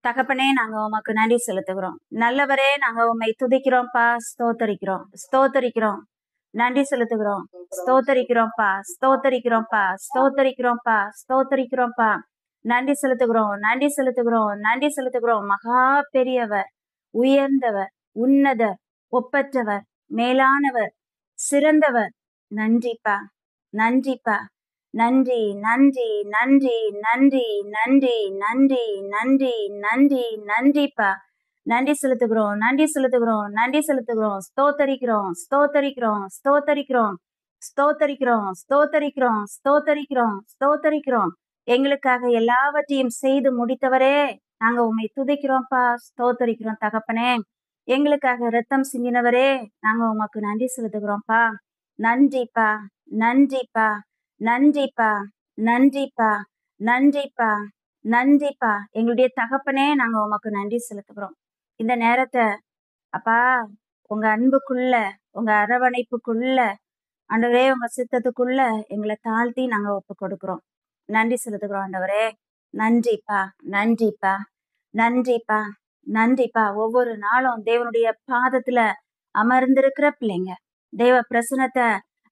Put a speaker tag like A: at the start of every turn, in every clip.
A: தகப்பனே, நாங்க உமக்கு நன்றி செலுத்துகிறோம். நல்லவரே, நாங்க உம்மை துதிக்கிறோம்ப்பா, ஸ்தோத்தரிக்கிறோம், ஸ்தோத்தரிக்கிறோம், நன்றி செலுத்துகிறோம், ஸ்தோத்தரிக்கிறோம்ப்பா, ஸ்தோத்தரிக்கிறோம்ப்பா, ஸ்தோத்தரிக்கிறோம்ப்பா, ஸ்தோத்தரிக்கிறோம்ப்பா, நன்றி செலுத்துகிறோம், நன்றி செலுத்துகிறோம், நன்றி செலுத்துகிறோம். மகா பெரியவர், உயர்ந்தவர், உன்னதர், ஒப்பற்றவர், மேலானவர், சிறந்தவர். நன்றிப்பா, நன்றிப்பா, நன்றி, நன்றி, நன்றி, நன்றி, நன்றி, நன்றி, நன்றி, நன்றி, நன்றிப்பா. நன்றி செலுத்துகிறோம், நன்றி செலுத்துகிறோம், நன்றி செலுத்துகிறோம். ஸ்தோத்தரிக்கிறோம், ஸ்தோத்தரிக்கிறோம், ஸ்தோத்தரிக்கிறோம், ஸ்தோத்தரிக்கிறோம், ஸ்தோத்தரிக்கிறோம், ஸ்தோத்தரிக்கிறோம், ஸ்தோத்தரிக்கிறோம். எங்களுக்காக எல்லாவற்றையும் செய்து முடித்தவரே, நாங்க உம்மை துதிக்கிறோம்ப்பா, ஸ்தோத்தரிக்கிறோம் தகப்பனே. எங்களுக்காக இரத்தம் சிந்தினவரே, நாங்க உமக்கு நன்றி செலுத்துகிறோம்ப்பா. நன்றிப்பா, நன்றிப்பா, நன்றிப்பா, நன்றிப்பா, நன்றிப்பா, நன்றிப்பா. எங்களுடைய தகப்பனே, நாங்க உமக்கு நன்றி செலுத்துகிறோம். இந்த நேரத்தை அப்பா, உங்க அன்புக்குள்ள, உங்க அரவணைப்புக்குள்ள, ஆண்டவரே, உங்க சித்தத்துக்குள்ள எங்களை தாழ்த்தி நாங்க ஒப்பு கொடுக்கிறோம். நன்றி செலுத்துகிறோம் ஆண்டவரே. நன்றிப்பா, நன்றிப்பா, நன்றிப்பா, நன்றிப்பா. ஒவ்வொரு நாளும் தேவனுடைய பாதத்துல அமர்ந்திருக்கிற பிள்ளைங்க, தேவ பிரசனத்தை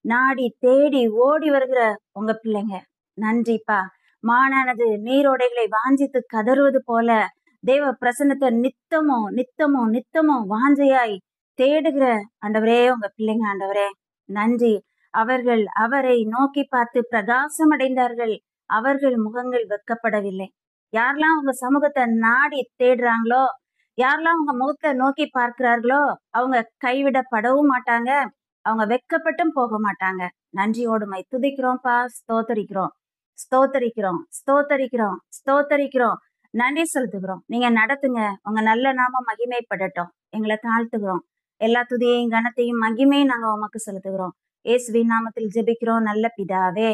A: நாடி தேடி ஓடி வருகிற உங்க பிள்ளைங்க. நன்றிப்பா. மானானது நீரோடைகளை வாஞ்சித்து கதறுவது போல தேவ பிரசனத்தை நித்தமும் நித்தமும் நித்தமும் வாஞ்சையாய் தேடுகிற ஆண்டவரே உங்க பிள்ளைங்க. ஆண்டவரே நன்றி. அவர்கள் அவரை நோக்கி பார்த்து பிரகாசம் அடைந்தார்கள், அவர்கள் முகங்கள் வெட்கப்படவில்லை. யாரெல்லாம் உங்க சமூகத்தை நாடி தேடுறாங்களோ, யாரெல்லாம் உங்க முகத்தை நோக்கி பார்க்கிறார்களோ, அவங்க கைவிடப்படவும் மாட்டாங்க, அவங்க வெட்கப்பட்டும் போக மாட்டாங்க. நன்றியோடுமை துதிக்கிறோம்ப்பா, ஸ்தோத்தரிக்கிறோம், ஸ்தோத்தரிக்கிறோம், ஸ்தோத்தரிக்கிறோம், ஸ்தோத்தரிக்கிறோம், நன்றி செலுத்துகிறோம். நீங்க நடத்துங்க, உங்க நல்ல நாமம் மகிமைப்படட்டும். எங்களை தாழ்த்துகிறோம். எல்லா துதியையும் கனத்தையும் மகிமையும் நாங்க உமக்கு செலுத்துகிறோம். இயேசுவின் நாமத்தில் ஜெபிக்கிறோம் நல்ல பிதாவே,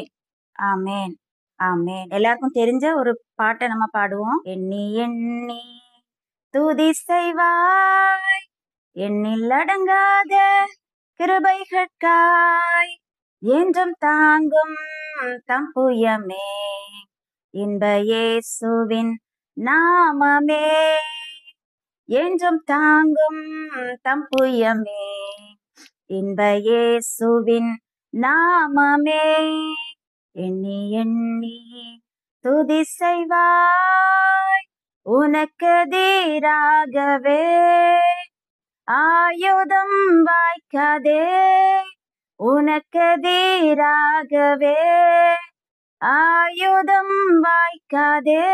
A: ஆமேன், ஆமேன். எல்லாருக்கும் தெரிஞ்ச ஒரு பாட்டை நம்ம பாடுவோம். எண்ணி எண்ணி துதி செய்வாய், எண்ணில் அடங்காத கிருபைகட்காய், என்றும் தாங்கும் தம் புயமே, இன்ப இயேசுவின் நாமமே, என்றும் தாங்கும் தம் புயமே, இன்ப இயேசுவின் நாமமே. எண்ணி எண்ணி துதி செய்வாய், உனக்கு எதிராகவே ஆயுதம் வாய்க்காதே, உனக்கு எதிராகவே ஆயுதம் வாய்க்காதே.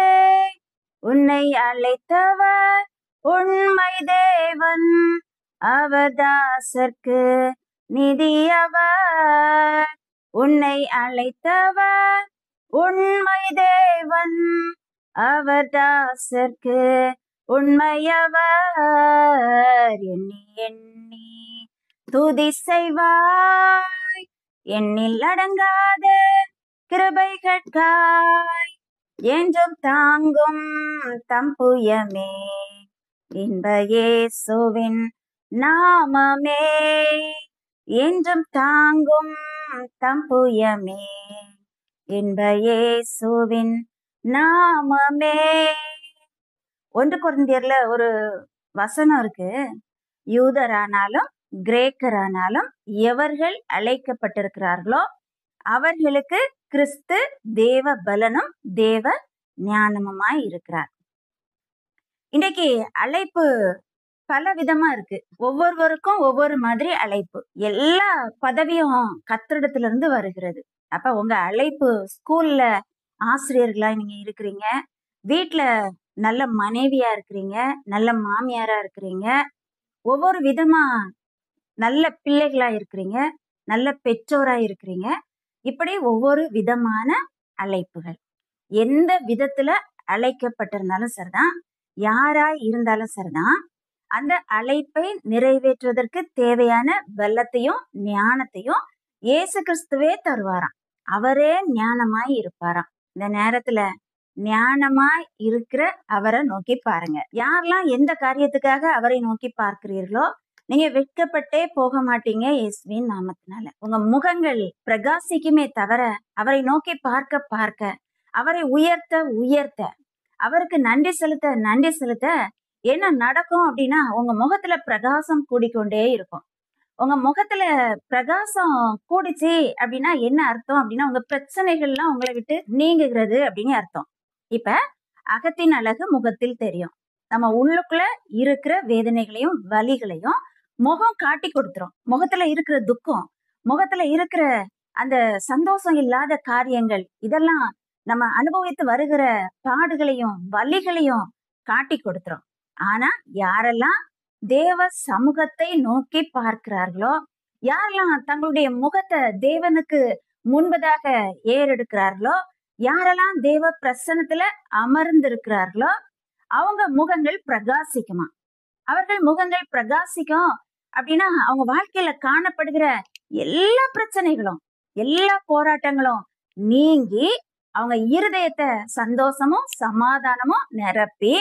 A: உன்னை அழைத்தவர் உண்மை தேவன், அவர் தாசர்க்கு நிதியவர். உன்னை அழைத்தவர் உண்மை தேவன், அவர் தாசர்க்கு உண்மையவர். எண்ணி எண்ணி துதி செய்வாய், எண்ணில் அடங்காத கிருபைகட்காய், என்றும் தாங்கும் தம் புயமே, இன்ப இயேசுவின் நாமமே, என்றும் தாங்கும் தம் புயமே, இன்ப இயேசுவின் நாமமே. 1 கொரிந்தியர்ல ஒரு வசனம் இருக்கு. யூதரானாலும் கிரேக்கரானாலும் எவர்கள் அழைக்கப்பட்டிருக்கிறார்களோ அவர்களுக்கு கிறிஸ்து தேவ பலனும் தேவ ஞானமுமாய் இருக்கிறார். இன்னைக்கு அழைப்பு பல விதமா இருக்கு. ஒவ்வொருவருக்கும் ஒவ்வொரு மாதிரி அழைப்பு. எல்லா பதவியும் கர்த்தரிடத்துல இருந்து வருகிறது. அப்ப உங்க அழைப்பு, ஸ்கூல்ல ஆசிரியர்களா நீங்க இருக்கிறீங்க, வீட்டுல நல்ல மனைவியா இருக்கிறீங்க, நல்ல மாமியாரா இருக்கிறீங்க, ஒவ்வொரு விதமா நல்ல பிள்ளைகளா இருக்கிறீங்க, நல்ல பெற்றோரா இருக்கிறீங்க. இப்படி ஒவ்வொரு விதமான அழைப்புகள். எந்த விதத்துல அழைக்கப்பட்டிருந்தாலும் சரிதான், யாரா இருந்தாலும் சரிதான், அந்த அழைப்பை நிறைவேற்றுவதற்கு தேவையான பலத்தையும் ஞானத்தையும் இயேசு கிறிஸ்துவே தருவாராம். அவரே ஞானமாய் இருப்பாராம். இந்த நேரத்துல ஞானமாய் இருக்கிற அவரை நோக்கி பாருங்க. யாரெல்லாம் எந்த காரியத்துக்காக அவரை நோக்கி பார்க்கிறீர்களோ நீங்க வெட்கப்பட்டே போக மாட்டீங்க. இயேசுவின் நாமத்தினால உங்க முகங்கள் பிரகாசிக்குமே தவிர, அவரை நோக்கி பார்க்க பார்க்க, அவரை உயர்த்த உயர்த்த, அவருக்கு நன்றி செலுத்த நன்றி செலுத்த என்ன நடக்கும் அப்படின்னா உங்க முகத்துல பிரகாசம் கூடிக்கொண்டே இருக்கும். உங்க முகத்துல பிரகாசம் கூடிச்சு அப்படின்னா என்ன அர்த்தம் அப்படின்னா உங்க பிரச்சனைகள்லாம் உங்களை விட்டு நீங்குகிறது அப்படின்னு அர்த்தம். இப்ப அகத்தின் அழகு முகத்தில் தெரியும். நம்ம உள்ளுக்குள்ள இருக்கிற வேதனைகளையும் வலிகளையும் முகம் காட்டி கொடுத்துரும். முகத்துல இருக்கிற துக்கம், முகத்துல இருக்கிற அந்த சந்தோஷம் இல்லாத காரியங்கள், இதெல்லாம் நம்ம அனுபவித்து வருகிற பாடுகளையும் வலிகளையும் காட்டி கொடுத்துரும். ஆனா யாரெல்லாம் தேவ சமூகத்தை நோக்கி பார்க்கிறார்களோ, யாரெல்லாம் தங்களுடைய முகத்தை தேவனுக்கு முன்பதாக ஏறெடுக்கிறார்களோ, யாரெல்லாம் தேவ பிரசன்னத்துல அமர்ந்திருக்கிறார்களோ அவங்க முகங்கள் பிரகாசிக்குமா. அவர்கள் முகங்கள் பிரகாசிக்கும் அப்படின்னா அவங்க வாழ்க்கையில காணப்படுகிற எல்லா பிரச்சனைகளும் எல்லா போராட்டங்களும் நீங்கி அவங்க இருதயத்தை சந்தோஷமும் சமாதானமும் நிரப்பி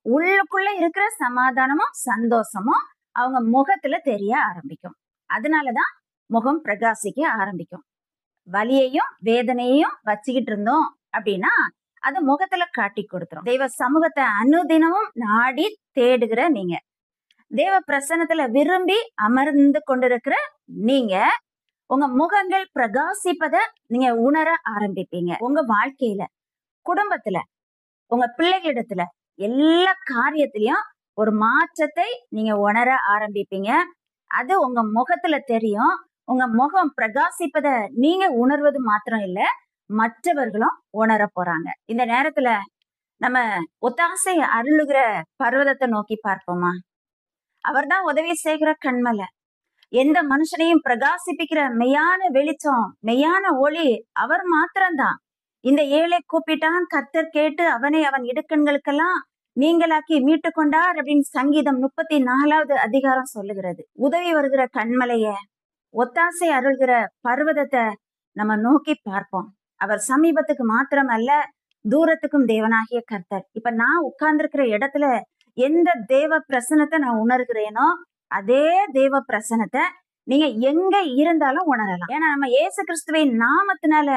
A: உள்ளுக்குள்ள இருக்கிற சமாதானமும் சந்தோஷமும் அவங்க முகத்துல தெரிய ஆரம்பிக்கும். அதனாலதான் முகம் பிரகாசிக்க ஆரம்பிக்கும். வலியையும் வேதனையையும் வச்சுக்கிட்டு இருந்தோம் அப்படின்னா அது முகத்துல காட்டி கொடுத்துரும். தெய்வ சமூகத்தை அனுதினமும் நாடி தேடுகிற நீங்க, தேவ பிரசன்னத்துல விரும்பி அமர்ந்து கொண்டிருக்கிற நீங்க, உங்க முகங்கள் பிரகாசிப்பத நீங்க உணர ஆரம்பிப்பீங்க. உங்க வாழ்க்கையில, குடும்பத்துல, உங்க பிள்ளைகளிடத்துல, எல்லா காரியத்திலயும் ஒரு மாற்றத்தை நீங்க உணர ஆரம்பிப்பீங்க. அது உங்க முகத்துல தெரியும். உங்க முகம் பிரகாசிப்பத நீங்க உணர்வது மாத்திரம் இல்ல, மற்றவர்களும் உணர போறாங்க. இந்த நேரத்துல நம்ம ஒத்தாசை அருளுகிற பர்வதத்தை நோக்கி பார்ப்போமா? அவர்தான் உதவி செய்கிற கண்மலை. எந்த மனுஷனையும் பிரகாசிப்பிக்கிற மெய்யான வெளிச்சம், மெய்யான ஒளி அவர் மாத்திரம்தான். இந்த ஏழை கூப்பிட்டான், கர்த்தர் கேட்டு அவனை அவன் இடுக்கண்களுக்கெல்லாம் நீங்களாக்கி மீட்டு கொண்டார் அப்படின்னு சங்கீதம் 34வது அதிகாரம் சொல்லுகிறது. உதவி வருகிற கண்மலைய, ஒத்தாசை அருள்கிற பர்வதத்தை நம்ம நோக்கி பார்ப்போம். அவர் சமீபத்துக்கு மாத்திரம் அல்ல, தூரத்துக்கும் தேவனாகிய கர்த்தர். இப்ப நான் உட்கார்ந்திருக்கிற இடத்துல எந்த தேவ பிரசனத்தை நான் உணர்கிறேனோ அதே தேவ பிரசனத்தை நீங்க எங்க இருந்தாலும் உணரலாம். ஏன்னா நம்ம இயேசு கிறிஸ்துவின் நாமத்தினால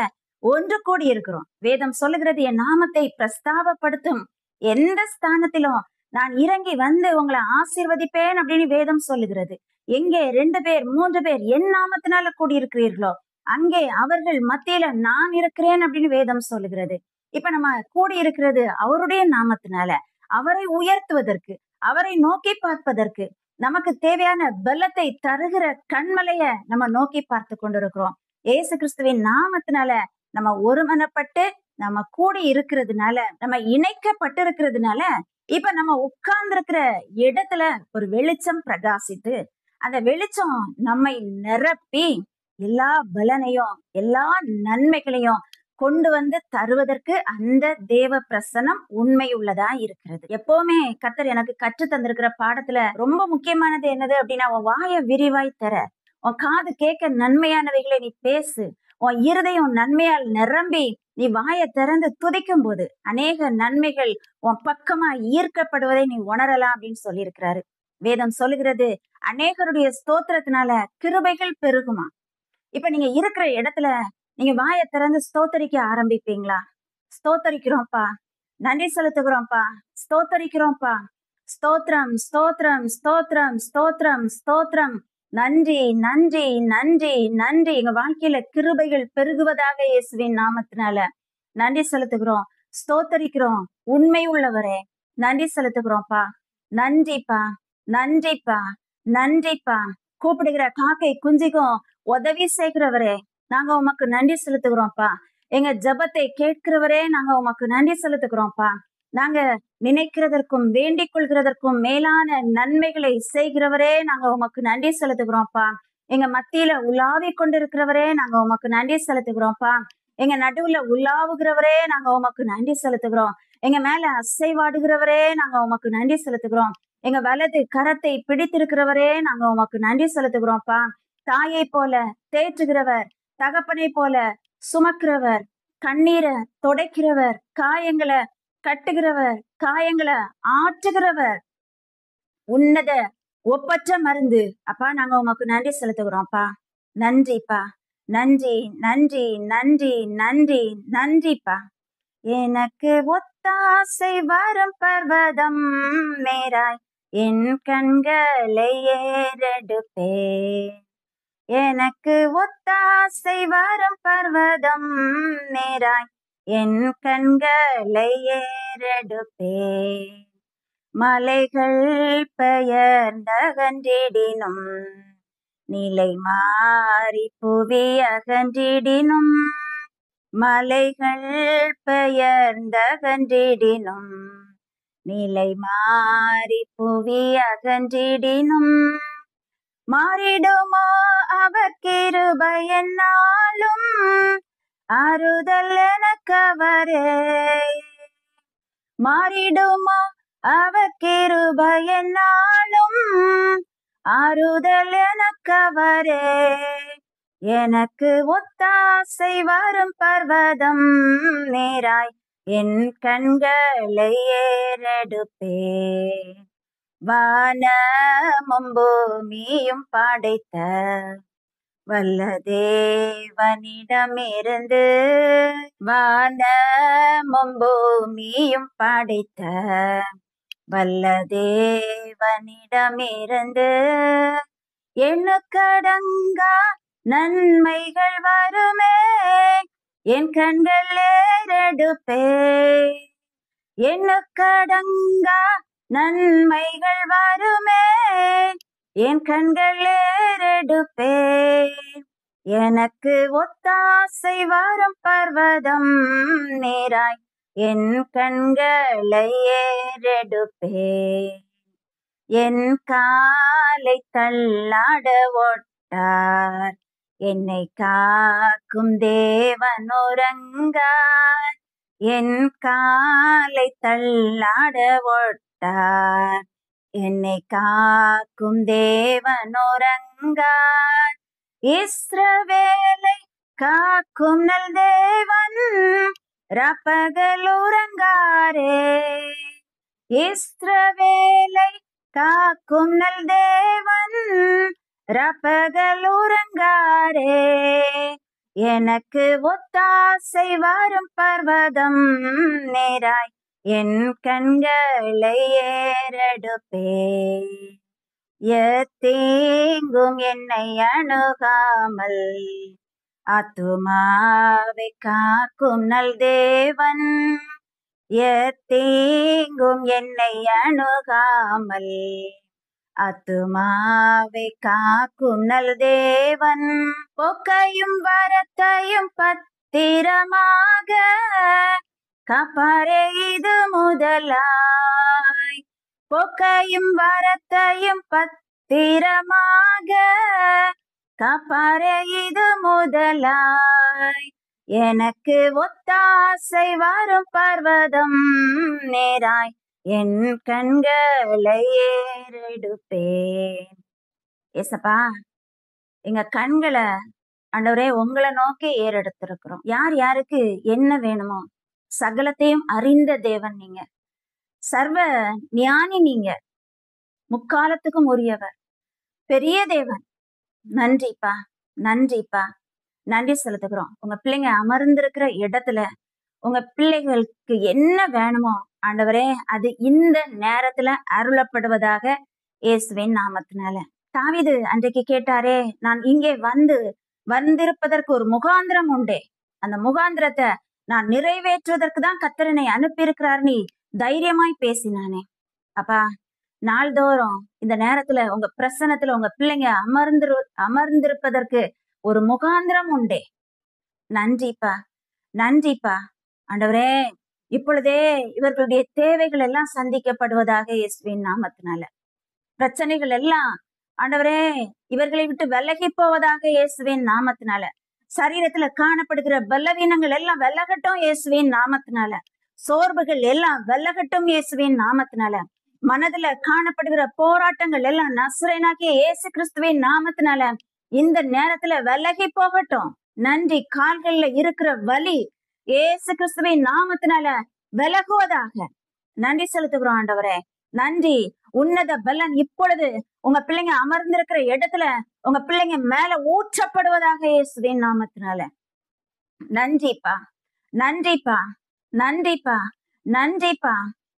A: ஒன்று கூடி இருக்கிறோம். வேதம் சொல்லுகிறது, என் நாமத்தை பிரஸ்தாபப்படுத்தும் எந்த ஸ்தானத்திலும் நான் இறங்கி வந்து உங்களை ஆசீர்வதிப்பேன் அப்படின்னு வேதம் சொல்லுகிறது. எங்கே 2 பேர் 3 பேர் என் நாமத்தினால கூடியிருக்கிறீர்களோ அங்கே அவர்கள் மத்தியில நான் இருக்கிறேன் அப்படின்னு வேதம் சொல்லுகிறது. இப்ப நம்ம கூடி இருக்கிறது அவருடைய நாமத்தினால, அவரை உயர்த்துவதற்கு, அவரை நோக்கி பார்ப்பதற்கு, நமக்கு தேவையான பலத்தை தருகிற கண்மலைய நம்ம நோக்கி பார்த்து கொண்டிருக்கிறோம். இயேசு கிறிஸ்துவின் நாமத்தினால நம்ம ஒருமனப்பட்டு நம்ம கூடி இருக்கிறதுனால, நம்ம இணைக்கப்பட்டு இருக்கிறதுனால, இப்ப நம்ம உட்கார்ந்து இருக்கிற இடத்துல ஒரு வெளிச்சம் பிரகாசித்து அந்த வெளிச்சம் நம்மை நிரப்பி எல்லா பலனையும் எல்லா நன்மைகளையும் கொண்டு வந்து தருவதற்கு அந்த தேவ பிரசனம் உண்மை உள்ளதா இருக்கிறது. எப்பவுமே கர்த்தர் எனக்கு கற்று தந்திருக்கிற பாடத்துல ரொம்ப முக்கியமானது என்னது அப்படின்னா, உன் வாயை விரிவாய் தர, உன் காது கேட்க நன்மையானவைகளை நீ பேசு, உன் இருதயம் நன்மையால் நிரம்பி நீ வாயை திறந்து துதிக்கும் போது அநேக நன்மைகள் உன் பக்கமா ஈர்க்கப்படுவதை நீ உணரலாம் அப்படின்னு சொல்லியிருக்கிறாரு. வேதம் சொல்லுகிறது, அநேகருடைய ஸ்தோத்திரத்தினால கிருபைகள் பெருகுமா. இப்ப நீங்க இருக்கிற இடத்துல நீங்க வாயை திறந்து ஸ்தோத்தரிக்க ஆரம்பிப்பீங்களா? ஸ்தோத்தரிக்கிறோம்ப்பா, நன்றி செலுத்துகிறோம்ப்பா, ஸ்தோத்தரிக்கிறோம்ப்பா, ஸ்தோத்திரம் ஸ்தோத்திரம் ஸ்தோத்திரம் ஸ்தோத்திரம் ஸ்தோத்திரம், நன்றி நன்றி நன்றி நன்றி. எங்க வாழ்க்கையில கிருபைகள் பெருகுவதாக இயேசுவின் நாமத்தினால நன்றி செலுத்துகிறோம், ஸ்தோத்தரிக்கிறோம். உண்மை உள்ளவரே நன்றி செலுத்துகிறோம்ப்பா, நன்றிப்பா நன்றிப்பா நன்றிப்பா. கூப்பிடுகிற காக்கை குஞ்சிக்கும் உதவி செய்கிறவரே நாங்க உமக்கு நன்றி செலுத்துகிறோம்ப்பா. எங்க ஜபத்தை கேட்கிறவரே நாங்க உமக்கு நன்றி செலுத்துகிறோம்ப்பா. நாங்க நினைக்கிறதற்கும் வேண்டிக் கொள்கிறதற்கும் மேலான நன்மைகளை செய்கிறவரே நாங்க உமக்கு நன்றி செலுத்துகிறோம்ப்பா. எங்க மத்தியில உலாவி கொண்டிருக்கிறவரே நாங்க உமக்கு நன்றி செலுத்துகிறோம்ப்பா. எங்க நடுவுல உலாவுகிறவரே நாங்க உமக்கு நன்றி செலுத்துகிறோம். எங்க மேல அசைவாடுகிறவரே நாங்க உமக்கு நன்றி செலுத்துகிறோம். எங்க வலது கரத்தை பிடித்திருக்கிறவரே நாங்க உமக்கு நன்றி செலுத்துகிறோம்ப்பா. தாயை போல தேற்றுகிறவர், தகப்பனை போல சுமக்கிறவர், கண்ணீரை துடைக்கிறவர், காயங்களை கட்டுகிறவர், காயங்களை ஆற்றுகிறவர், உன்னத ஒப்பற்ற மருந்து அப்பா நாங்க உமக்கு நன்றி செலுத்துகிறோம்ப்பா. நன்றிப்பா, நன்றி நன்றி நன்றி நன்றி நன்றிப்பா. எனக்கு ஒத்தாசை வரும் பர்வதம் நேராய் என் கண்களை ஏறெடுப்பேன். எனக்கு ஒத்தாசை வரும் பர்வதம் நேராய் என் கண்களை ஏறெடுப்பேன். மலைகள் பெயர்ந்தகன்றிடினும் நிலை மாறி புவி அகன்றிடினும், மலைகள் பெயர்ந்தகன்றிடினும் நிலை மாறி புவி அகன்றிடினும், மாறிடுமோ அவர் கிருபை என்னாலும் ஆறுதல் எனக்கவரே. மாறிடுமோ அவர் கிருபை என்னாலும் ஆறுதல் எனக்கவரே. எனக்கு ஒத்தாசை வரும் பர்வதம் நேராய் என் கண்களை ஏறெடுப்பேன். வானமும் பூமியும் படைத்த வல்ல தேவனிடமிருந்து, வானமும் பூமியும் படைத்த வல்ல தேவனிடமிருந்து எண்ணுக்கடங்கா நன்மைகள் வருமே. என் கண்கள் ஏறெடுப்பேன். எண்ணுக்கடங்கா நன்மைகள் வருமே. என் கண்கள் ஏறெடுப்பேன். எனக்கு ஒத்தாசை வரும் பர்வதம் நேராய் என் கண்களை ஏறெடுப்பேன். என் காலை தள்ளாட ஒட்டார், என்னை காக்கும் தேவன் உறங்கார். என் காலை தள்ளாட ஒட்டார், என்னை காக்கும் தேவன் உறங்கார். இஸ்ரவேலை காக்கும் நல் தேவன் ராப்பகல் உறங்காரே. இஸ்ரவேலை காக்கும் நல் தேவன் ராப்பகல் உறங்காரே. எனக்கு ஒத்தாசை வரும் பர்வதம் நேராய் என் கண்களை ஏறெடுப்பேன். எத்தீங்கும் என்னை அணுகாமல் ஆத்துமாவை காக்கும் நல் தேவன். எத்தீங்கும் என்னை அணுகாமல் ஆத்துமாவை காக்கும் நல் தேவன். போக்கையும் வரத்தையும் பத்திரமாக காப்பாரே இது முதலாய். போக்கையும் வரத்தையும் பத்திரமாக காப்பாரே இது முதலாய். எனக்கு ஒத்தாசை வரும் பர்வதம் நேராய் என் கண்களை ஏறெடுப்பேன். ஏசப்பா, எங்க கண்களை ஆண்டவரே உங்களை நோக்கி ஏறெடுத்திருக்கிறோம். யார் யாருக்கு என்ன வேணுமோ சகலத்தையும் அறிந்த தேவன் நீங்க, சர்வ ஞானி நீங்க, முக்காலத்துக்கும் உரியவர், பெரிய தேவன். நன்றிப்பா, நன்றிப்பா, நன்றி செலுத்துகிறோம். உங்க பிள்ளைங்க அமர்ந்திருக்கிற இடத்துல உங்க பிள்ளைகளுக்கு என்ன வேணுமோ ஆண்டவரே அது இந்த நேரத்துல அருளப்படுவதாக இயேசுவின் நாமத்தினால. தாவீது அன்றைக்கு கேட்டாரே, நான் இங்கே வந்திருப்பதற்கு ஒரு முகாந்திரம் உண்டே, அந்த முகாந்திரத்தை நான் நிறைவேற்றுவதற்கு தான் கர்த்தரனை அனுப்பியிருக்கிறார் நீ தைரியமாய் பேசினானே. அப்பா, நாள்தோறும் இந்த நேரத்துல உங்க பிரசன்னத்துல உங்க பிள்ளைங்க அமர்ந்திருப்பதற்கு ஒரு முகாந்திரம் உண்டே. நன்றிப்பா, நன்றிப்பா ஆண்டவரே. இப்பொழுதே இவர்களுடைய தேவைகள் எல்லாம் சந்திக்கப்படுவதாக இயேசுவின் நாமத்தினால. பிரச்சனைகள் எல்லாம் ஆண்டவரே இவர்களை விட்டு விலகி போவதாக இயேசுவின் நாமத்தினால. சரீரத்துல காணப்படுகிற பலவீனங்கள் எல்லாம் விலகட்டும் இயேசுவின் நாமத்தினால. சோர்வுகள் எல்லாம் விலகட்டும் இயேசுவின் நாமத்தினால. மனதுல காணப்படுகிற போராட்டங்கள் எல்லாம் நசரேயனாகிய இயேசு கிறிஸ்துவின் நாமத்தினால இந்த நேரத்துல விலகி போகட்டும். நன்றி. கால்கள்ல இருக்கிற வலி இயேசு கிறிஸ்துவின் நாமத்தினால விலகுவதாக. நன்றி செலுத்துகிறோம் ஆண்டவரே. நன்றி. உன்னத பலன் இப்பொழுது உங்க பிள்ளைங்க அமர்ந்திருக்கிற இடத்துல உங்க பிள்ளைங்க மேல ஊற்றப்படுவதாக இயேசுவின் நாமத்தினால. நன்றிப்பா, நன்றிப்பா, நன்றிப்பா, நன்றிப்பா,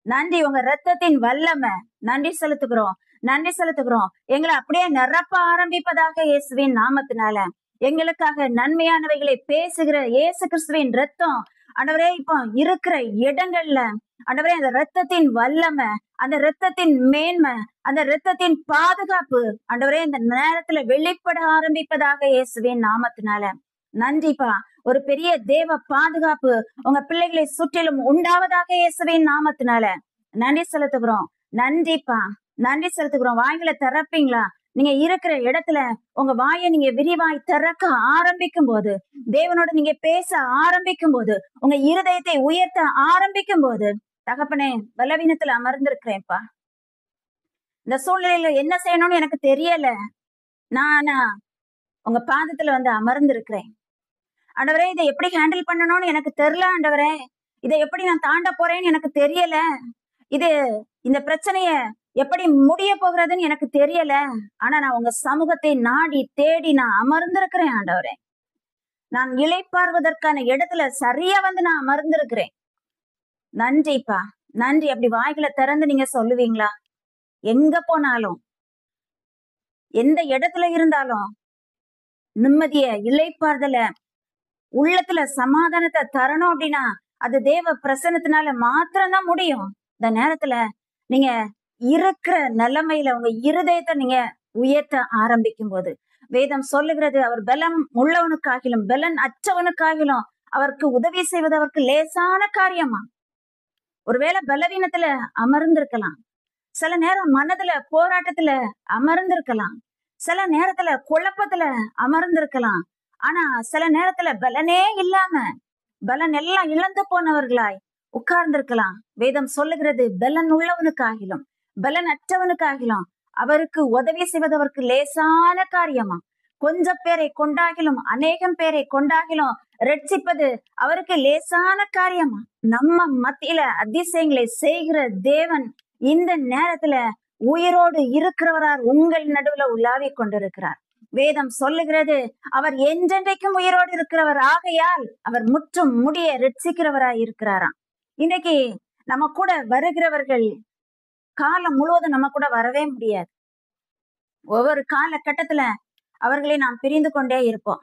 A: நன்றி. உங்க ரத்தத்தின் வல்லமை. நன்றி செலுத்துகிறோம், நன்றி செலுத்துகிறோம். எங்களை அப்படியே நிரப்ப ஆரம்பிப்பதாக இயேசுவின் நாமத்தினால. எங்களுக்காக நன்மையானவைகளை பேசுகிற இயேசு கிறிஸ்துவின் ரத்தம் ஆண்டவரே இப்போ இருக்கிற இடங்கள்ல ஆண்டவரே அந்த ரத்தத்தின் வல்லமை, அந்த ரத்தத்தின் மேன்மை, அந்த ரத்தத்தின் பாதுகாப்பு ஆண்டவரே இந்த நேரத்துல வெளிப்பட ஆரம்பிப்பதாக இயேசுவின் நாமத்தினால. நன்றிப்பா. ஒரு பெரிய தேவ பாதுகாப்பு உங்க பிள்ளைகளை சுற்றிலும் உண்டாவதாக இயேசுவின் நாமத்தினால. நன்றி செலுத்துகிறோம். நன்றிப்பா, நன்றி செலுத்துகிறோம். வாய்களை திறப்பீங்களா? நீங்க இருக்கிற இடத்துல உங்க வாயை நீங்க விரிவாய் திறக்க ஆரம்பிக்கும் போது, தேவனோட நீங்க பேச ஆரம்பிக்கும் போது, உங்க இருதயத்தை உயர்த்த ஆரம்பிக்கும் போது, தகப்பனே பலவீனத்துல அமர்ந்திருக்கிறேன்ப்பா. இந்த சூழ்நிலையில என்ன செய்யணும்னு எனக்கு தெரியல. நானா உங்க பாதத்துல வந்து அமர்ந்திருக்கிறேன். ஆண்டவரே, இதை எப்படி ஹேண்டில் பண்ணணும்னு எனக்கு தெரியல. ஆண்டவரே, இதை எப்படி நான் தாண்ட போறேன்னு எனக்கு தெரியல. இந்த பிரச்சனைய எப்படி முடிய போகிறதுன்னு எனக்கு தெரியல. ஆனா நான் உங்க சமூகத்தை நாடி தேடி நான் அமர்ந்திருக்கிறேன். ஆண்டவரே, நான் இளைப்பாறுவதற்கான இடத்துல சரியா வந்து நான் அமர்ந்திருக்கிறேன். நன்றிப்பா, நன்றி. அப்படி வாய்களை திறந்து நீங்க சொல்லுவீங்களா? எங்க போனாலும், எந்த இடத்துல இருந்தாலும் நிம்மதிய, இளைப்பாறுதல, உள்ளத்துல சமாதானத்தை தரணும் அப்படின்னா அது தேவ பிரசன்னத்தினால மாத்திரம்தான் முடியும். இந்த நேரத்துல நீங்க இருக்கிற நிலைமையில உங்க இருதயத்தை நீங்க உயர்த்த ஆரம்பிக்கும் போது, வேதம் சொல்லுகிறது, அவர் பலம் உள்ளவனுக்காகிலும் பலன் அற்றவனுக்காகிலும் அவருக்கு உதவி செய்வது அவருக்கு லேசான காரியமா. ஒருவேளை பலவீனத்துல அமர்ந்திருக்கலாம், சில நேரம் மனதுல போராட்டத்துல அமர்ந்திருக்கலாம், சில நேரத்துல குழப்பத்துல அமர்ந்திருக்கலாம். ஆனா சில நேரத்துல பலனே இல்லாம பலன் எல்லாம் இழந்து போனவர்களாய் உட்கார்ந்திருக்கலாம். வேதம் சொல்லுகிறது, பலன் உள்ளவனுக்காகிலும் பலன் அற்றவனுக்காகிலும் அவருக்கு உதவி செய்வது அவருக்கு லேசான காரியமா. கொஞ்சம் பேரை கொண்டாகிலும் அநேகம் பேரை கொண்டாகிலும் ரட்சிப்பது அவருக்கு லேசான காரியமா. நம்ம மத்தியில அதிசயங்களை செய்கிற தேவன் இந்த நேரத்துல உயிரோடு இருக்கிறவரார் உங்கள் நடுவுல உலாவி கொண்டிருக்கிறார். வேதம் சொல்லுகிறது, அவர் என்றென்றைக்கும் உயிரோடு இருக்கிறவர். ஆகையால் அவர் முற்றும் முடிய ரட்சிக்கிறவராய் இருக்கிறாராம். இன்னைக்கு நம்ம கூட வருகிறவர்கள் காலம் முழுவதும் நம்ம கூட வரவே முடியாது. ஒவ்வொரு காலகட்டத்துல அவர்களை நாம் பிரிந்து கொண்டே இருப்போம்.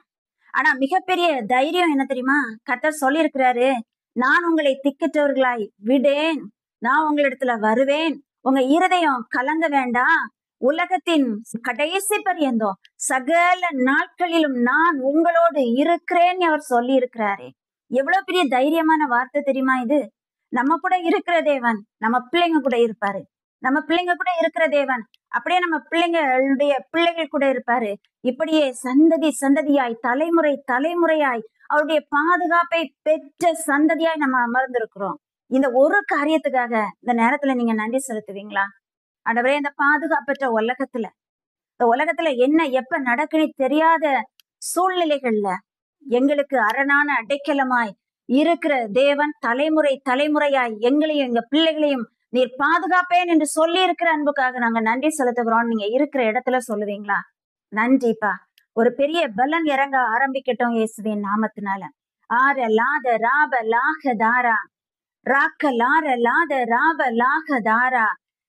A: ஆனா மிகப்பெரிய தைரியம் என்ன தெரியுமா? கர்த்தர் சொல்லி இருக்கிறாரு, நான் உங்களை திக்கற்றவர்களாய் விடேன், நான் உங்களிடத்துல வருவேன், உங்க இருதயம் கலங்க வேண்டாம், உலகத்தின் கடைசி பரியந்தம் சகல நாட்களிலும் நான் உங்களோடு இருக்கிறேன் அவர் சொல்லி இருக்கிறாரே. எவ்வளவு பெரிய தைரியமான வார்த்தை தெரியுமா இது? நம்ம கூட இருக்கிற தேவன் நம்ம பிள்ளைங்க கூட இருப்பாரு. நம்ம பிள்ளைங்க கூட இருக்கிற தேவன் அப்படியே நம்ம பிள்ளைங்களுடைய பிள்ளைகள் கூட இருப்பாரு. இப்படியே சந்ததி சந்ததியாய், தலைமுறை தலைமுறையாய் அவருடைய பாதுகாப்பை பெற்ற சந்ததியாய் நம்ம அமர்ந்திருக்கிறோம். இந்த ஒரு காரியத்துக்காக இந்த நேரத்துல நீங்க நன்றி செலுத்துவீங்களா? ஆண்டவரே, இந்த பாதுகாப்பற்ற உலகத்துல, இந்த உலகத்துல என்ன எப்ப நடக்குன்னு தெரியாத சூழ்நிலைகள்ல எங்களுக்கு அரணான அடைக்கலமாய் இருக்கிற தேவன் தலைமுறை தலைமுறையாய் எங்களையும் எங்க பிள்ளைகளையும் நீர் பாதுகாப்பேன் என்று சொல்லி இருக்கிற அன்புக்காக நாங்க நன்றி செலுத்துகிறோம். நீங்க இருக்கிற இடத்துல சொல்லுவீங்களா? நன்றிப்பா. ஒரு பெரிய பலன் இறங்க ஆரம்பிக்கட்டும் இயேசுவின் நாமத்தினால. ஆர லாத ராப லாக தாரா, ராக்க லார லாத ராப லாக தாரா,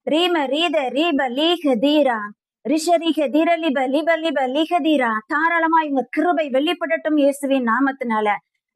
A: ரீம ரீத ரீப லீக தீரா, ரிஷரிக தீரலிப லிப லிப லீக தீரா. தாராளமா இவங்க கிருபை வெளிப்படட்டும் இயேசுவின் நாமத்தினால.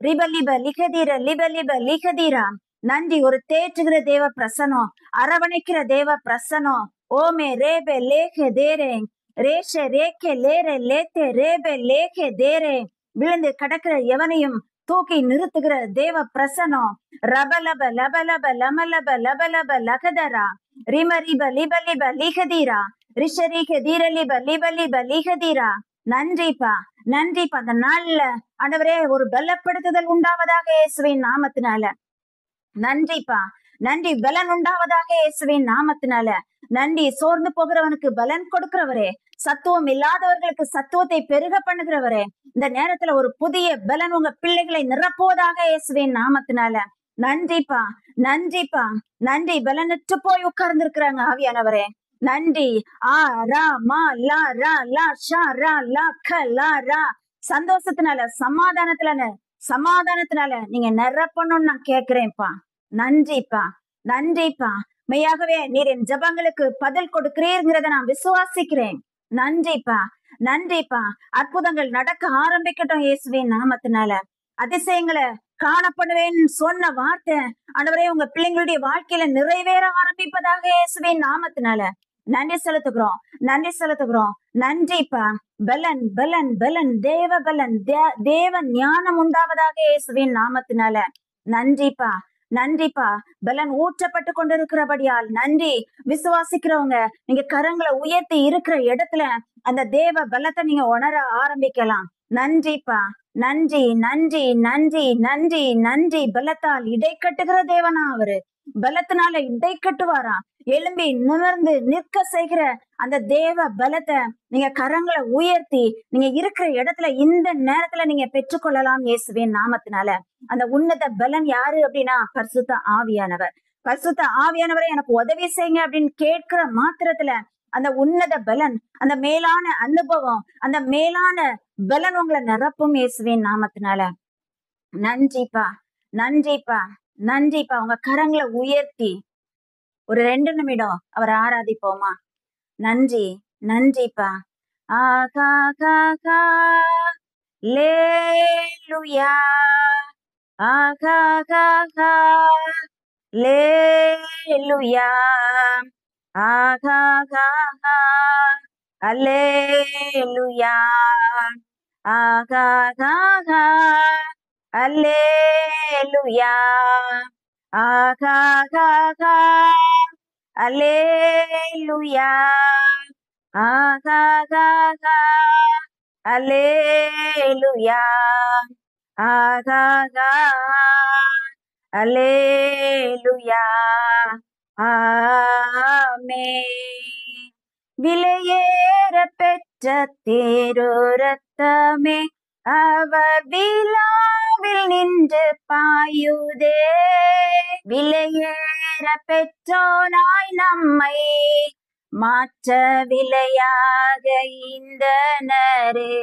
A: ரிபலிப லிகதீர லிப லிப லிகதீரா. நன்றி. ஒரு தேற்றுகிற தேவ பிரசனம், அரவணைக்கிற தேவ பிரசனம். ஓமே ரேபே லேகே தேரே, ரேஷே ரேகே லேரே லேத்தே ரேபே லேகே தேரே. விழுந்து கடக்கிற எவனையும் தூக்கி நிறுத்துகிற தேவ பிரசனம். ரபலப லபலப லமலப லபலப லகதரா, ரிமரிப லிப லிப லிகதீரா, ரிஷரிக தீரலிப லிப லிப லிகதீரா. நன்றிப்பா, நன்றிப்பா. அந்த நாள்ல ஆண்டவரே ஒரு பலப்படுத்துதல் உண்டாவதாக இயேசுவின் நாமத்தினால. நன்றிப்பா, நன்றி. பலன் உண்டாவதாக இயேசுவின் நாமத்தினால. நன்றி. சோர்ந்து போகிறவனுக்கு பலன் கொடுக்கிறவரே, சத்துவம் இல்லாதவர்களுக்கு சத்துவத்தை பெருக பண்ணுகிறவரே, இந்த நேரத்துல ஒரு புதிய பலன் உங்க பிள்ளைகளை நிரப்புவதாக இயேசுவின் நாமத்தினால. நன்றிப்பா, நன்றிப்பா, நன்றி. பலனற்று போய் உட்கார்ந்து இருக்கிறாங்க ஆவியானவரே, நன்றி. ஆ ரா மா லா ரா லா ஷா ரா லா க லா ரா. சந்தோஷத்தினால, சமாதானத்தினால நீங்க நிரப்பணும்னு நான் கேட்கிறேன்ப்பா. நன்றிப்பா, நன்றிப்பா. மெய்யாகவே நீர் என் ஜெபங்களுக்கு பதில் கொடுக்கிறீர்ங்கிறத நான் விசுவாசிக்கிறேன். நன்றிப்பா, நன்றிப்பா. அற்புதங்கள் நடக்க ஆரம்பிக்கட்டும் இயேசுவின் நாமத்தினால. அதிசயங்களை காணப்படுவேன்னு சொன்ன வார்த்தை ஆண்டவரே உங்க பிள்ளைங்களுடைய வாழ்க்கையில நிறைவேற ஆரம்பிப்பதாக இயேசுவின் நாமத்தினால. நன்றி செலுத்துகிறோம், நன்றி செலுத்துகிறோம். நன்றிப்பா. பலன் பலன் பலன், தேவ பலன், தேவ ஞானம் உண்டாவதாக இயேசுவின் நாமத்தினால. நன்றிப்பா, நன்றிப்பா. பலன் ஊற்றப்பட்டு கொண்டிருக்கிறபடியால் நன்றி. விசுவாசிக்கிறவங்க நீங்க கரங்களை உயர்த்தி இருக்கிற இடத்துல அந்த தேவ பலத்தை நீங்க உணர ஆரம்பிக்கலாம். நன்றிப்பா, நன்றி நன்றி நன்றி நன்றி நன்றி. பலத்தால் இடை கட்டுகிற தேவனா அவரு. பலத்தினால இடை கட்டுவாரா? எழும்பி நிமிர்ந்து நிற்க செய்கிற அந்த தேவ பலத்தை நீங்க கரங்களை உயர்த்தி நீங்க இருக்கிற இடத்துல இந்த நேரத்துல நீங்க பெற்றுக்கொள்ளலாம் இயேசுவின் நாமத்தினால. அந்த உன்னத பலன் யாரு அப்படின்னா பரிசுத்த ஆவியானவர். பரிசுத்த ஆவியானவரை எனக்கு உதவி செய்யுங்க அப்படின்னு கேட்கிற மாத்திரத்துல அந்த உன்னத பலன், அந்த மேலான அனுபவம், அந்த மேலான பலன் உங்களை நிரப்பும் இயேசுவின் நாமத்தினால. நன்றிப்பா, நன்றிப்பா, நன்றிப்பா. உங்க கரங்களை உயர்த்தி ஒரு 2 நிமிடம் அவரை ஆராதிப்போமா? நன்றி, நன்றிப்பா. ஆகா கா கா லேலுயா, ஆகா கா கா லேலுயா, ஆகா கா கா அல்லேலுயா, ஆகா கா கா அல்லேலுயா, ஆகா கா கா அல்லேலுயா, ஆகா கா கா அல்லேலுயா, ஆகா கா அல்லேலுயா. ஆமென். விலையேற பெற்ற தேரு ரத்தமே அவர் விழாவில் நின்று பாயுதே. விலையேற பெற்றோனாய் நம்மை மாற்ற விலையாக ஈந்தனரே.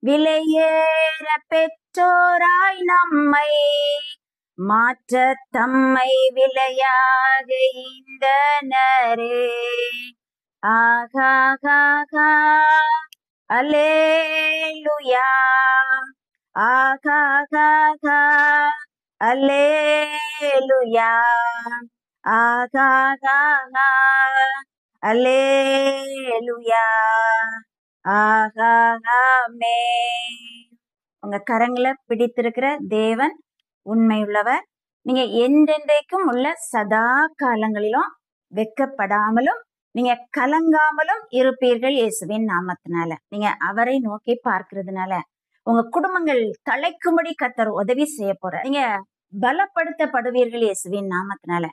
A: விலையேற பெற்றோராய் நம்மை மாற்ற தம்மை விலையாக ஈந்தனரே. ஆகா கா கா அல்லேலுயா, ஆகா கா கா அல்லேலுயா, ஆகா கா கா அல்லேலுயா, ஆகா. ஆமென். உங்க கரங்களை பிடித்திருக்கிற தேவன் உண்மையுள்ளவர். நீங்க என்றென்றைக்கும் உள்ள சதா காலங்களிலும் வெட்கப்படாமலும் நீங்க கலங்காமலும் இருப்பீர்கள் இயேசுவின் நாமத்தினால. நீங்க அவரை நோக்கி பார்க்கிறதுனால உங்க குடும்பங்கள் தழைக்கும்படி கர்த்தர் உதவி செய்ய போற. நீங்க பலப்படுத்தப்படுவீர்கள் இயேசுவின் நாமத்தினால.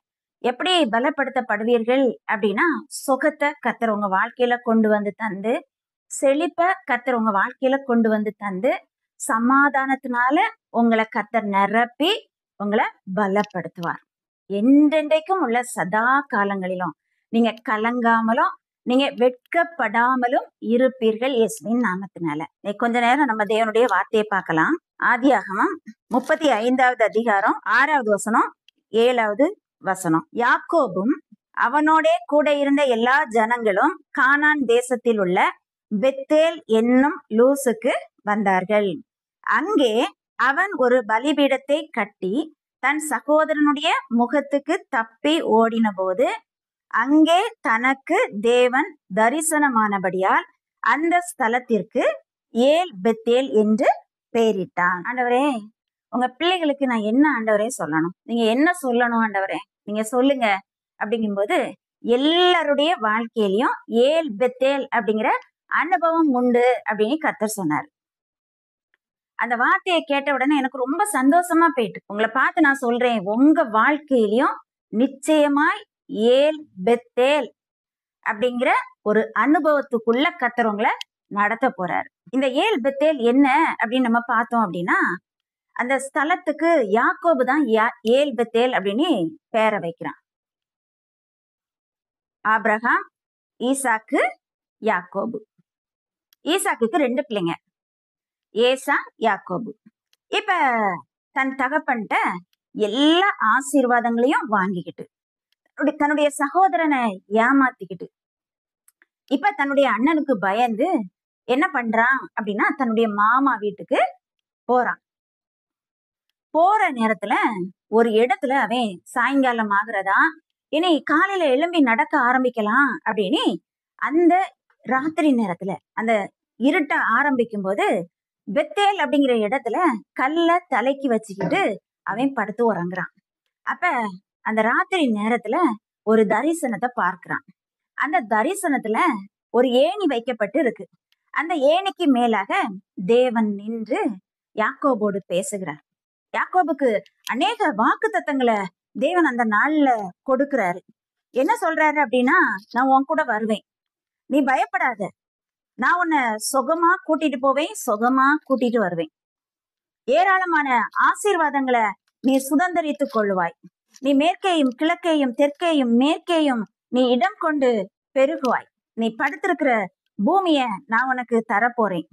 A: எப்படி பலப்படுத்தப்படுவீர்கள் அப்படின்னா சுகத்தை கர்த்தர் உங்க வாழ்க்கையில கொண்டு வந்து தந்து, செழிப்ப கர்த்தர் உங்க வாழ்க்கையில கொண்டு வந்து தந்து, சமாதானத்தினால உங்களை கர்த்தர் நிரப்பி உங்களை பலப்படுத்துவார். என்றென்றைக்கும் உள்ள சதா காலங்களிலும் நீங்க கலங்காமலும் நீங்க வெட்கப்படாமலும் இருப்பீர்கள் இயேசுவின் நாமத்தினால. கொஞ்ச நேரம் நம்ம தேவனுடைய வார்த்தையை பார்க்கலாம். ஆதியாகமம் 35வது அதிகாரம் 6வது வசனம் 7வது வசனம். யாக்கோபும் அவனோட கூட இருந்த எல்லா ஜனங்களும் கானான் தேசத்தில் உள்ள பெத்தேல் என்னும் லூசுக்கு வந்தார்கள். அங்கே அவன் ஒரு பலிபீடத்தை கட்டி தன் சகோதரனுடைய முகத்துக்கு தப்பி ஓடின போது அங்கே தனக்கு தேவன் தரிசனமானபடியால் அந்த ஸ்தலத்திற்கு ஏல் பெத்தேல் என்று பெயரிட்டான். ஆண்டவரே, உங்க பிள்ளைகளுக்கு நான் என்ன ஆண்டவரே சொல்லணும்? நீங்க என்ன சொல்லணும் ஆண்டவரே? நீங்க சொல்லுங்க அப்படிங்கும்போது எல்லாருடைய வாழ்க்கையிலயும் ஏல் பெத்தேல் அப்படிங்கிற அனுபவம் உண்டு அப்படின்னு கர்த்தர் சொன்னார். அந்த வார்த்தையை கேட்ட உடனே எனக்கு ரொம்ப சந்தோஷமா போயிட்டு, உங்களை பார்த்து நான் சொல்றேன், உங்க வாழ்க்கையிலயும் நிச்சயமாய் ஏல் பெத்தேல் அப்படிங்கிற ஒரு அனுபவத்துக்குள்ள கர்த்தர் உங்களை நடத்த போறாரு. இந்த ஏல் பெத்தேல் என்ன அப்படின்னு நம்ம பார்த்தோம் அப்படின்னா, அந்த ஸ்தலத்துக்கு யாக்கோபு தான் ஏல் பெத்தேல் அப்படின்னு பேரை வைக்கிறான். ஆபிரகாம், ஈசாக்கு, யாக்கோபு. ஈசாக்குக்கு 2 பிள்ளைங்க, ஏசா, யாக்கோபு. இப்ப தன் தகப்பன்ட்ட எல்லா ஆசீர்வாதங்களையும் வாங்கிக்கிட்டு தன்னுடைய சகோதரனை ஏமாத்திக்கிட்டு இப்ப தன்னுடைய அண்ணனுக்கு பயந்து என்ன பண்றான் அப்படின்னா தன்னுடைய மாமா வீட்டுக்கு போறான். போற நேரத்துல ஒரு இடத்துல அவன் சாயங்காலம் ஆகுறதா, இனி காலையில எழும்பி நடக்க ஆரம்பிக்கலாம் அப்படின்னு அந்த ராத்திரி நேரத்துல அந்த இருட்ட ஆரம்பிக்கும் போது பெத்தேல் அப்படிங்கிற இடத்துல கல்ல தலைக்கு வச்சுக்கிட்டு அவன் படுத்து உறங்குறான். அப்ப அந்த ராத்திரி நேரத்துல ஒரு தரிசனத்தை பார்க்கிறான். அந்த தரிசனத்துல ஒரு ஏணி வைக்கப்பட்டு இருக்கு. அந்த ஏணிக்கு மேலாக தேவன் நின்று யாக்கோபோடு பேசுகிறார். யாக்கோபுக்கு அநேக வாக்கு தத்தங்களை தேவன் அந்த நாள்ல கொடுக்கிறாரு. என்ன சொல்றாரு அப்படின்னா, நான் உன் கூட வருவேன், நீ பயப்படாத, நான் உன்னை சுகமா கூட்டிட்டு போவேன், சுகமா கூட்டிட்டு வருவேன், ஏராளமான ஆசீர்வாதங்களை நீ சுதந்திரித்துக் கொள்ளுவாய், நீ மேற்கேயும் கிழக்கேயும் தெற்கேயும் மேற்கேயும் நீ இடம் கொண்டு பெருகுவாய், நீ படுத்திருக்கிற பூமிய நான் உனக்கு தரப்போறேன்,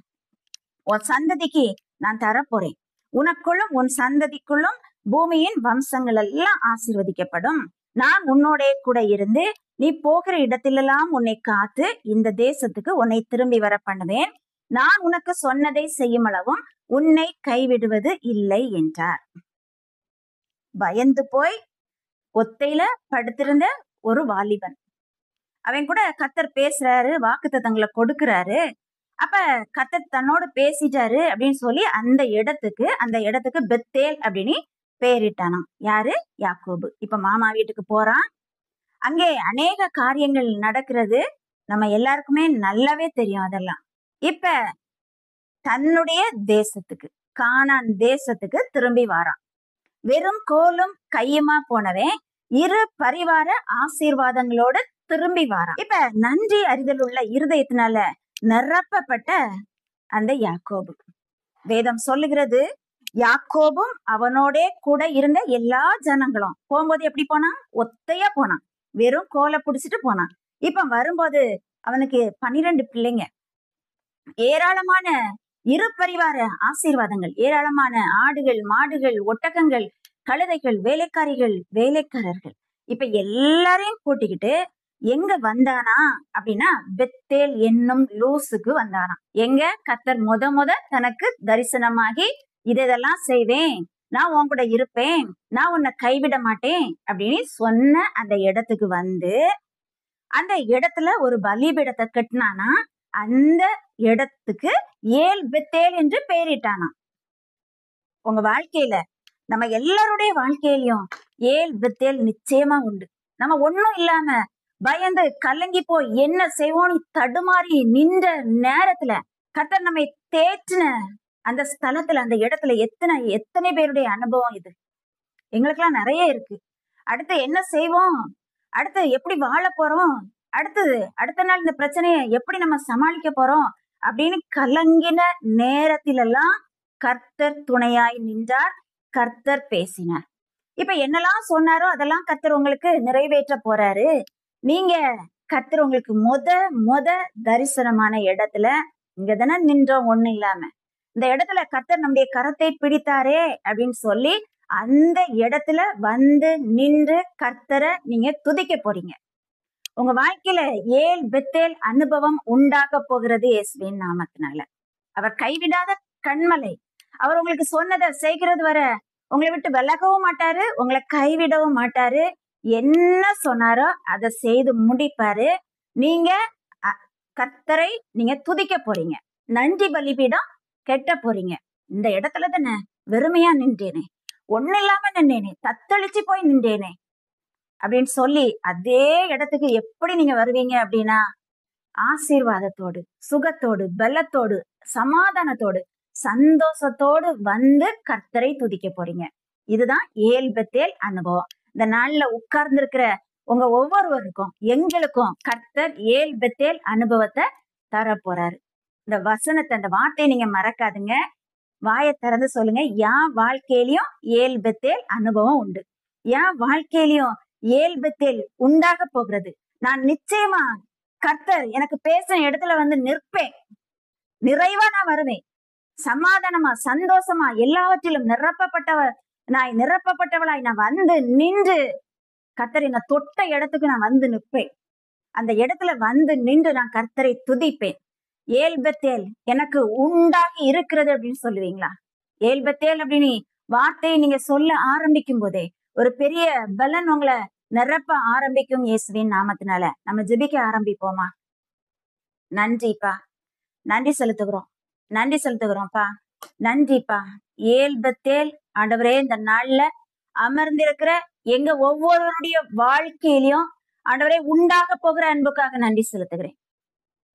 A: உன் சந்ததிக்கு நான் தரப்போறேன், உனக்குள்ளும் உன் சந்ததிக்குள்ளும் பூமியின் வம்சங்கள் எல்லாம் ஆசீர்வதிக்கப்படும், நான் உன்னோட கூட இருந்து நீ போகிற இடத்திலெல்லாம் உன்னை காத்து இந்த தேசத்துக்கு உன்னை திரும்பி வர பண்ணுவேன், நான் உனக்கு சொன்னதை செய்யும் அளவும் உன்னை கைவிடுவது இல்லை என்றார். பயந்து போய் ஒத்தையில படுத்திருந்த ஒரு வாலிபன், அவன் கூட கர்த்தர் பேசுறாரு, வாக்குத்தத்தங்களை கொடுக்கிறாரு. அப்ப கர்த்தர் தன்னோடு பேசிட்டாரு அப்படின்னு சொல்லி அந்த இடத்துக்கு பெத்தேல் அப்படின்னு பேரிட்டானாம். யாரு? யாக்கோபு. இப்ப மாமா வீட்டுக்கு போறான். அங்கே அநேக காரியங்கள் நடக்கிறது, நம்ம எல்லாருக்குமே நல்லாவே தெரியும் அதெல்லாம். இப்ப தன்னுடைய தேசத்துக்கு, கானான் தேசத்துக்கு திரும்பி வாரான். வெறும் கோலும் கையுமா போனவன் இரு பரிவார ஆசீர்வாதங்களோடு திரும்பி வாரான். இப்ப நன்றி அறிதல் உள்ள இருதயத்தினால நிரப்பப்பட்ட அந்த யாக்கோபு, வேதம் சொல்லுகிறது, யாக்கோபும் அவனோட கூட இருந்த எல்லா ஜனங்களும் போகும்போது எப்படி போனான்? ஒத்தையா போனான், வெறும் கோலை புடிச்சிட்டு போனான். இப்ப வரும்போது அவனுக்கு 12 பிள்ளைங்க, ஏராளமான இரு பரிவார ஆசீர்வாதங்கள், ஏராளமான ஆடுகள், மாடுகள், ஒட்டகங்கள், கழுதைகள், வேலைக்காரிகள், வேலைக்காரர்கள். இப்ப எல்லாரையும் கூட்டிக்கிட்டு எங்க வந்தானா அப்படின்னா பெத்தேல் என்னும் லூசுக்கு வந்தானா. எங்க கர்த்தர் முத தனக்கு தரிசனமாகி இதெல்லாம் செய்வேன், நான் உன் கூட இருப்பேன், நான் உன்னை கைவிட மாட்டேன் அப்படின்னு சொன்ன அந்த இடத்துக்கு வந்து அந்த இடத்துல ஒரு பலிபீடத்தை கட்டினானா. அந்த இடத்துக்கு ஏல் பெத்தேல் என்று பெயரிட்டானா. உங்க வாழ்க்கையில, நம்ம எல்லாருடைய வாழ்க்கையிலயும் ஏல் பெத்தேல் நிச்சயமா உண்டு. நம்ம ஒண்ணும் இல்லாம பயந்து கலங்கி போய் என்ன செய்வோம் தடுமாறி நின்ற நேரத்துல கர்த்தர் நம்மை தேற்றின அந்த ஸ்தலத்துல, அந்த இடத்துல எத்தனை பேருடைய அனுபவம் இது எங்களுக்கெல்லாம் நிறைய இருக்கு. அடுத்து என்ன செய்வோம், அடுத்து எப்படி வாழ போறோம், அடுத்த நாள் இந்த பிரச்சனையை எப்படி நம்ம சமாளிக்க போறோம் அப்படின்னு கலங்கின நேரத்திலெல்லாம் கர்த்தர் துணையாய் நின்றார், கர்த்தர் பேசினார். இப்ப என்னெல்லாம் சொன்னாரோ அதெல்லாம் கர்த்தர் உங்களுக்கு நிறைவேற்ற போறாரு. நீங்க கர்த்தர் உங்களுக்கு முத தரிசனமான இடத்துல இங்க தானே நின்றோம், ஒண்ணு இல்லாம இந்த இடத்துல கர்த்தர் நம்முடைய கரத்தை பிடித்தாரே அப்படின்னு சொல்லி அந்த இடத்துல வந்து நின்று கர்த்தரை நீங்க துதிக்க போறீங்க. உங்க வாழ்க்கையில ஏல் பெத்தேல் அனுபவம் உண்டாக போகிறது இயேசுவின் நாமத்தினால. அவர் கைவிடாத கண்மலை, அவர் உங்களுக்கு சொன்னதை செய்கிறது வர உங்களை விட்டு விலகவும் மாட்டாரு, உங்களை கைவிடவும் மாட்டாரு. என்ன சொன்னாரோ அதை செய்து முடிப்பாரு. நீங்க கர்த்தரை நீங்க துதிக்க போறீங்க, நன்றி பலிபீடம் கெட்ட போறீங்க. இந்த இடத்துல தானே வெறுமையா நின்றேனே, ஒண்ணு இல்லாம நின்றேனே, தத்தளிச்சு போய் நின்றேனே அப்படின்னு சொல்லி அதே இடத்துக்கு எப்படி நீங்க வருவீங்க அப்படின்னா ஆசீர்வாதத்தோடு, சுகத்தோடு, பலத்தோடு, சமாதானத்தோடு, சந்தோஷத்தோடு வந்து கர்த்தரை துதிக்க போறீங்க. இதுதான் ஏல் பெத்தேல் அனுபவம். இந்த நாள்ல உட்கார்ந்து இருக்கிற உங்க ஒவ்வொருவருக்கும் எங்களுக்கும் கர்த்தர் ஏல் பெத்தேல் அனுபவத்தை தர போறாரு. இந்த வசனத்தை, அந்த வார்த்தையை நீங்க மறக்காதுங்க. வாயை திறந்து சொல்லுங்க, என் வாழ்க்கையிலயும் ஏல் பெத்தேல் அனுபவம் உண்டு, என் வாழ்க்கையிலயும் ஏல் பெத்தேல் உண்டாக போகிறது. நான் நிச்சயமா கர்த்தர் எனக்கு பேசின இடத்துல வந்து நிற்பேன், நிறைவா நான் வருவேன், சமாதானமா சந்தோஷமா எல்லாவற்றிலும் நிரப்பப்பட்ட நான் நிரப்பப்பட்டவளாய் நான் வந்து நின்று கர்த்தர் என்னை தொட்ட இடத்துக்கு நான் வந்து நிற்பேன். அந்த இடத்துல வந்து நின்று நான் கர்த்தரை துதிப்பேன். ஏல்பத்தேல் எனக்கு உண்டாகி இருக்கிறது அப்படின்னு சொல்லுவீங்களா? ஏல்பத்தேல் அப்படின்னு வார்த்தையை நீங்க சொல்ல ஆரம்பிக்கும் போதே ஒரு பெரிய பலன் உங்களை நிரப்ப ஆரம்பிக்கும். இயேசுவின் நாமத்தினால நம்ம ஜெபிக்க ஆரம்பிப்போமா? நன்றிப்பா, நன்றி செலுத்துகிறோம், நன்றி செலுத்துகிறோம்ப்பா, நன்றிப்பா. ஏல்பத்தேல் ஆண்டவரே, இந்த நாள்ல அமர்ந்திருக்கிற எங்க ஒவ்வொருவருடைய வாழ்க்கையிலையும் ஆண்டவரே உண்டாக போகிற அன்புக்காக நன்றி செலுத்துகிறேன்.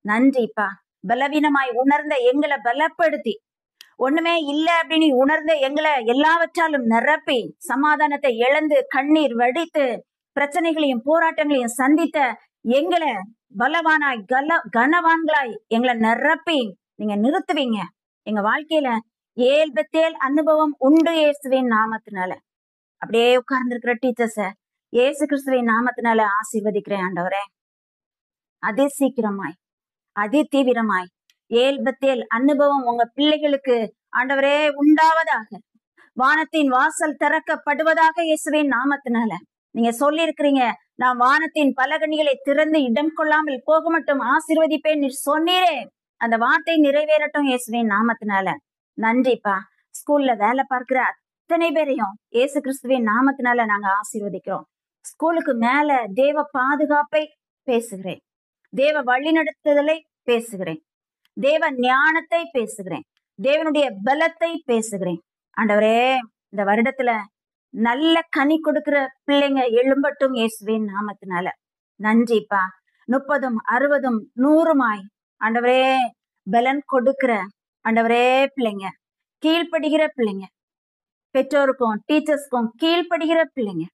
A: நன்றிப்பா. பலவீனமாய் உணர்ந்த எங்களை பலப்படுத்தி, ஒண்ணுமே இல்லை அப்படின்னு உணர்ந்த எங்களை எல்லாவற்றாலும் நிரப்பி, சமாதானத்தை இழந்து கண்ணீர் வடித்து பிரச்சனைகளையும் போராட்டங்களையும் சந்தித்த எங்களை பலவானாய் கனவான்களாய் எங்களை நிரப்பி நீங்க நிறுத்துவீங்க. எங்க வாழ்க்கையில ஏல்பத்தேல் அனுபவம் உண்டு இயேசுவின் நாமத்தினால. அப்படியே உட்கார்ந்துருக்கிற டீச்சர்ஸ இயேசு கிறிஸ்துவின் நாமத்தினால ஆசீர்வதிக்கிறேன் ஆண்டவரே. அதே சீக்கிரமாய், அதே தீவிரமாய் ஏல்பத்தேல் அனுபவம் உங்க பிள்ளைகளுக்கு ஆண்டவரே உண்டாவதாக. வானத்தின் வாசல் திறக்கப்படுவதாக இயேசுவின் நாமத்தினால. நீங்க சொல்லி இருக்கிறீங்க, நான் வானத்தின் பலகணிகளை திறந்து இடம் கொள்ளாமல் போக மட்டும் ஆசீர்வதிப்பேன் நீ சொன்னீரே. அந்த வார்த்தை நிறைவேறட்டும் இயேசுவின் நாமத்தினால. நன்றிப்பா. ஸ்கூல்ல வேலை பார்க்கிற அத்தனை பேரையும் இயேசு கிறிஸ்துவின் நாமத்தினால நாங்க ஆசீர்வதிக்கிறோம். ஸ்கூலுக்கு மேல தேவ பாதுகாப்பை பேசுகிறேன், தேவ வழிநடத்துதலை பேசுகிறேன், தேவ ஞானத்தை பேசுகிறேன், தேவனுடைய பலத்தை பேசுகிறேன். ஆண்டவரே, இந்த வருடத்துல நல்ல கனி கொடுக்கிற பிள்ளைங்க எழும்பட்டும் இயேசுவின் நாமத்தினால. நன்றிப்பா. 30, 60, 100 ஆண்டவரே பலன் கொடுக்கிற ஆண்டவரே பிள்ளைங்க, கீழ்ப்படுகிற பிள்ளைங்க, பெற்றோருக்கும் டீச்சர்ஸ்க்கும் கீழ்ப்படுகிற பிள்ளைங்க,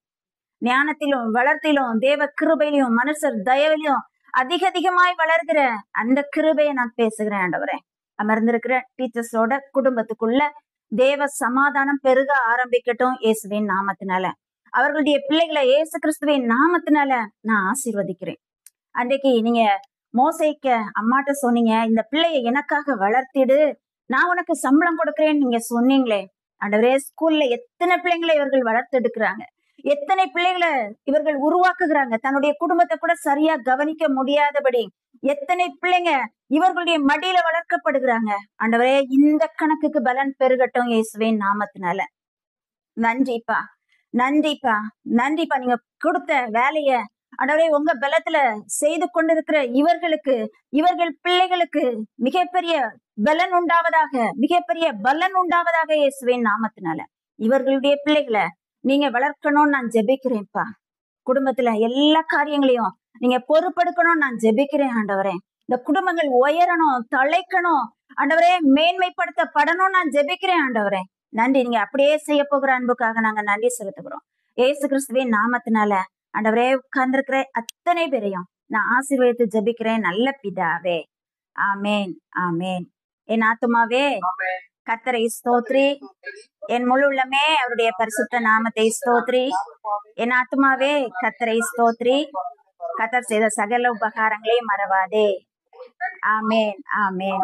A: ஞானத்திலும் வளர்த்திலும் தேவ கிருபையிலும் மனுஷர் தயவிலும் அதிகமாய் வளர்கிற அந்த கிருபையை நான் பேசுகிறேன் ஆண்டவரே. அமர்ந்திருக்கிற டீச்சர்ஸோட குடும்பத்துக்குள்ள தேவ சமாதானம் பெருக ஆரம்பிக்கட்டும் இயேசுவின் நாமத்தினால. அவர்களுடைய பிள்ளைகளை இயேசு கிறிஸ்துவின் நாமத்தினால நான் ஆசீர்வதிக்கிறேன். அன்றைக்கு நீங்க மோசேக்க அம்மாட்ட சொன்னீங்க, இந்த பிள்ளைய எனக்காக வளர்த்திடு, நான் உனக்கு சம்பளம் கொடுக்கிறேன்னு நீங்க சொன்னீங்களே. ஆண்டவரே, ஸ்கூல்ல எத்தனை பிள்ளைங்களை இவர்கள் வளர்த்தெடுக்கிறாங்க, எத்தனை பிள்ளைகளை இவர்கள் உருவாக்குகிறாங்க, தன்னுடைய குடும்பத்தை கூட சரியா கவனிக்க முடியாதபடி எத்தனை பிள்ளைங்க இவர்களுடைய மடியில வளர்க்கப்படுகிறாங்க. ஆண்டவரே, இந்த கணக்குக்கு பலன் பெருகட்டும் இயேசுவின் நாமத்தினால. நன்றிப்பா, நன்றிப்பா, நன்றிப்பா. நீங்க கொடுத்த வேலைய ஆண்டவரே உங்க பலத்துல செய்து கொண்டிருக்கிற இவர்களுக்கு, இவர்கள் பிள்ளைகளுக்கு மிகப்பெரிய பலன் உண்டாவதாக, மிகப்பெரிய பலன் உண்டாவதாக இயேசுவின் நாமத்தினால. இவர்களுடைய பிள்ளைகளை நீங்க வளர்க்கணும்னு நான் ஜெபிக்கிறேன்ப்பா. குடும்பத்துல எல்லா காரியங்களையும் நீங்க பொறுப்பெடுக்கணும்னு நான் ஜெபிக்கிறேன் ஆண்டவரே. இந்த குடும்பங்கள் உயரணும், தழைக்கணும் ஆண்டவரே, மேன்மைப்படுத்தப்படணும் நான் ஜெபிக்கிறேன் ஆண்டவரே. நன்றி. நீங்க அப்படியே செய்ய போகிற அன்புக்காக நாங்க நன்றி செலுத்துகிறோம் இயேசு கிறிஸ்துவின் நாமத்தினால. ஆண்டவரே, உட்கார்ந்திருக்கிற அத்தனை பேரையும் நான் ஆசீர்வதித்து ஜெபிக்கிறேன் நல்ல பிதாவே. ஆமேன், ஆமேன். என் ஆத்துமாவே கர்த்தரை ஸ்தோத்ரி, என் முழு உள்ளமே அவருடைய பரிசுத்த நாமத்தை ஸ்தோத்ரி. என் ஆத்துமாவே கர்த்தரை ஸ்தோத்ரி, கர்த்தர் செய்த சகல உபகாரங்களையும் மறவாதே. ஆமேன், ஆமேன்.